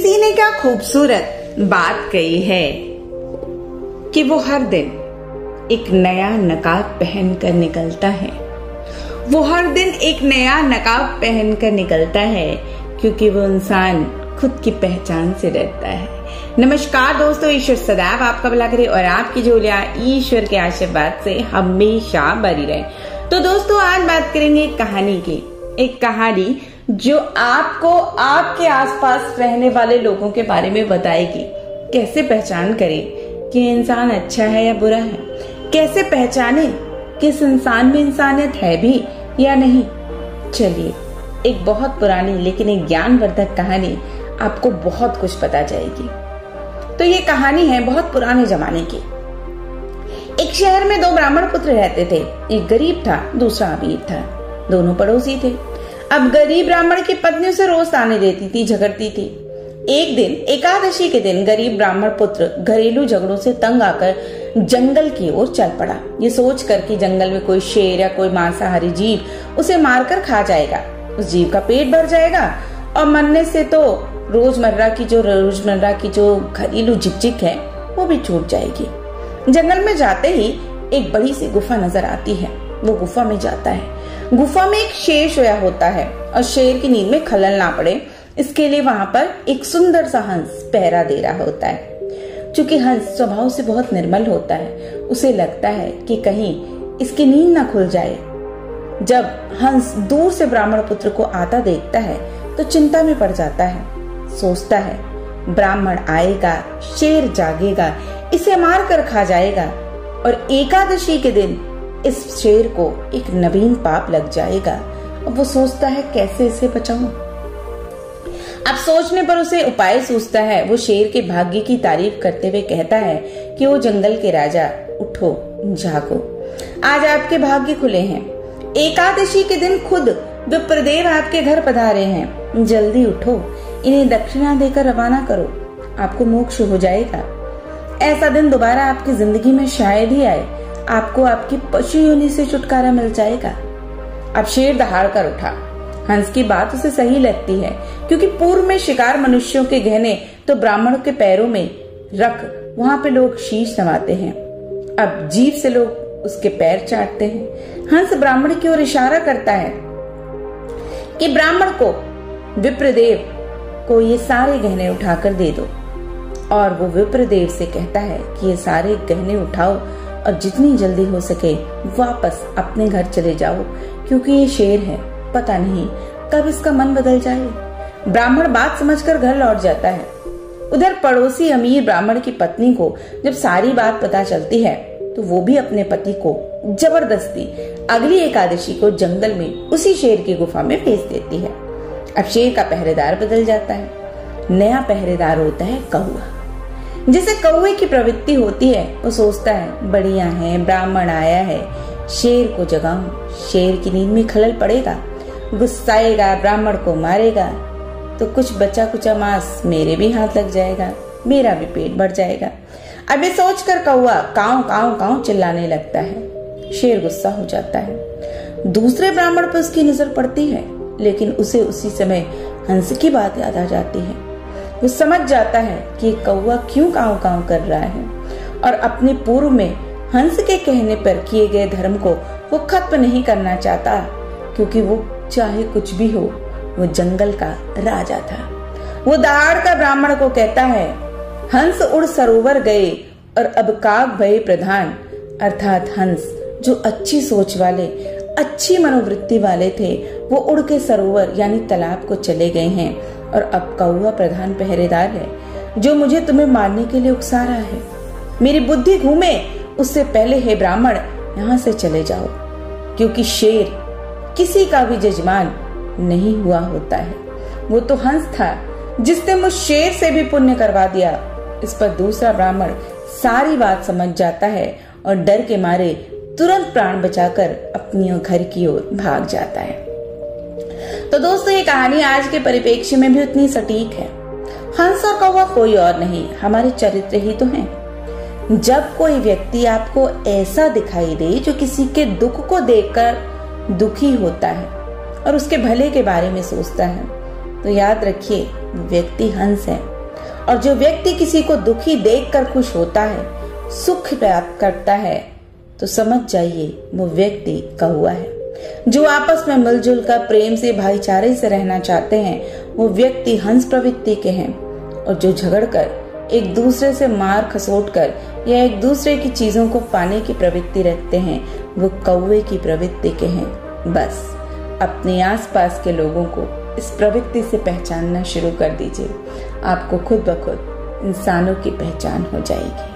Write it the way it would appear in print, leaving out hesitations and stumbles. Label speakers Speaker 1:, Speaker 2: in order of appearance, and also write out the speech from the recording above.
Speaker 1: किसी ने क्या खूबसूरत बात कही है कि वो हर दिन एक नया नकाब पहनकर निकलता है। वो हर दिन एक नया नकाब पहनकर निकलता है क्योंकि वो इंसान खुद की पहचान से डरता है। नमस्कार दोस्तों, ईश्वर सदैव आपका भला करे और आपकी झोलियां ईश्वर के आशीर्वाद से हमेशा भरी रहे। तो दोस्तों, आज बात करेंगे एक कहानी की, एक कहानी जो आपको आपके आसपास रहने वाले लोगों के बारे में बताएगी। कैसे पहचान करें कि इंसान अच्छा है या बुरा है, कैसे पहचाने कि इस इंसान में इंसानियत है भी या नहीं। चलिए, एक बहुत पुरानी लेकिन एक ज्ञानवर्धक कहानी, आपको बहुत कुछ पता जाएगी। तो ये कहानी है बहुत पुराने जमाने की। एक शहर में दो ब्राह्मण पुत्र रहते थे। एक गरीब था, दूसरा अमीर था। दोनों पड़ोसी थे। अब गरीब ब्राह्मण की पत्नी उसे रोज ताने देती थी, झगड़ती थी। एक दिन एकादशी के दिन गरीब ब्राह्मण पुत्र घरेलू झगड़ों से तंग आकर जंगल की ओर चल पड़ा। ये सोचकर कि जंगल में कोई शेर या कोई मांसाहारी जीव उसे मारकर खा जाएगा, उस जीव का पेट भर जाएगा और मरने से तो रोजमर्रा की जो घरेलू झिकझिक है वो भी छूट जाएगी। जंगल में जाते ही एक बड़ी सी गुफा नजर आती है। वो गुफा में जाता है। गुफा में एक शेर सोया होता है और शेर की नींद में खलल ना पड़े इसके लिए वहां पर एक सुंदर सा हंस पहरा दे रहा होता है। चूंकि हंस स्वभाव से बहुत निर्मल होता है, उसे लगता है कि कहीं इसकी नींद ना खुल जाए। जब हंस दूर से ब्राह्मण पुत्र को आता देखता है तो चिंता में पड़ जाता है। सोचता है, ब्राह्मण आएगा, शेर जागेगा, इसे मार कर खा जाएगा और एकादशी के दिन इस शेर को एक नवीन पाप लग जाएगा। अब वो सोचता है कैसे इसे बचाऊं। अब सोचने पर उसे उपाय सूझता है। वो शेर के भाग्य की तारीफ करते हुए कहता है कि वो जंगल के राजा, उठो, जागो, आज आपके भाग्य खुले हैं। एकादशी के दिन खुद विप्रदेव आपके घर पधारे हैं। जल्दी उठो, इन्हें दक्षिणा देकर रवाना करो, आपको मोक्ष हो जाएगा। ऐसा दिन दोबारा आपकी जिंदगी में शायद ही आए। आपको आपकी पशु योनि से छुटकारा मिल जाएगा। अब शेर दहाड़ कर उठा। हंस की बात उसे सही लगती है क्योंकि पूर्व में शिकार मनुष्यों के गहने तो ब्राह्मणों के पैरों में रख वहां पे लोग शीश नवाते हैं। अब जीभ से लोग उसके पैर चाटते हैं। हंस ब्राह्मण की ओर इशारा करता है कि ब्राह्मण को, विप्रदेव को ये सारे गहने उठाकर दे दो। और वो विप्रदेव से कहता है कि ये सारे गहने उठाओ और जितनी जल्दी हो सके वापस अपने घर चले जाओ क्योंकि ये शेर है, पता नहीं कब इसका मन बदल जाए। ब्राह्मण बात समझकर घर लौट जाता है। उधर पड़ोसी अमीर ब्राह्मण की पत्नी को जब सारी बात पता चलती है तो वो भी अपने पति को जबरदस्ती अगली एकादशी को जंगल में उसी शेर की गुफा में भेज देती है। अब शेर का पहरेदार बदल जाता है। नया पहरेदार होता है कौआ। जिसे कौवे की प्रवृत्ति होती है वो सोचता है, बढ़िया है, ब्राह्मण आया है, शेर को जगाऊं, शेर की नींद में खलल पड़ेगा, गुस्साएगा, ब्राह्मण को मारेगा तो कुछ बचा कुचा मांस मेरे भी हाथ लग जाएगा, मेरा भी पेट भर जाएगा। अब ये सोचकर कौवा काऊ काऊ काऊ चिल्लाने लगता है। शेर गुस्सा हो जाता है। दूसरे ब्राह्मण पर उसकी नजर पड़ती है लेकिन उसे उसी समय हंस की बात याद आ जाती है। वो समझ जाता है कि कौवा क्यों काऊ काऊ कर रहा है और अपने पूर्व में हंस के कहने पर किए गए धर्म को वो खत्म नहीं करना चाहता क्योंकि वो चाहे कुछ भी हो, वो जंगल का राजा था। वो दहाड़ कर ब्राह्मण को कहता है, हंस उड़ सरोवर गए और अब काग भये प्रधान। अर्थात हंस जो अच्छी सोच वाले, अच्छी मनोवृत्ति वाले थे वो उड़ के सरोवर यानी तालाब को चले गए हैं और अब कौवा प्रधान पहरेदार है जो मुझे तुम्हें मारने के लिए उकसा रहा है। मेरी बुद्धि घूमे उससे पहले हे ब्राह्मण यहाँ से चले जाओ क्योंकि शेर किसी का भी जजमान नहीं हुआ होता है। वो तो हंस था जिसने मुझ शेर से भी पुण्य करवा दिया। इस पर दूसरा ब्राह्मण सारी बात समझ जाता है और डर के मारे तुरंत प्राण बचाकर अपनी घर की ओर भाग जाता है। तो दोस्तों, ये कहानी आज के परिप्रेक्ष्य में भी उतनी सटीक है। हंस और कौवा कोई और नहीं, हमारे चरित्र ही तो हैं। जब कोई व्यक्ति आपको ऐसा दिखाई दे जो किसी के दुख को देखकर दुखी होता है और उसके भले के बारे में सोचता है तो याद रखिए व्यक्ति हंस है। और जो व्यक्ति किसी को दुखी देखकर खुश होता है, सुख प्राप्त करता है, तो समझ जाइए वो व्यक्ति कौवा है। जो आपस में मिलजुल कर प्रेम से भाईचारे से रहना चाहते हैं, वो व्यक्ति हंस प्रवृत्ति के हैं। और जो झगड़कर एक दूसरे से मार खसोट कर या एक दूसरे की चीजों को पाने की प्रवृत्ति रखते हैं, वो कौवे की प्रवृत्ति के हैं। बस अपने आसपास के लोगों को इस प्रवृत्ति से पहचानना शुरू कर दीजिए, आपको खुद ब खुद इंसानों की पहचान हो जाएगी।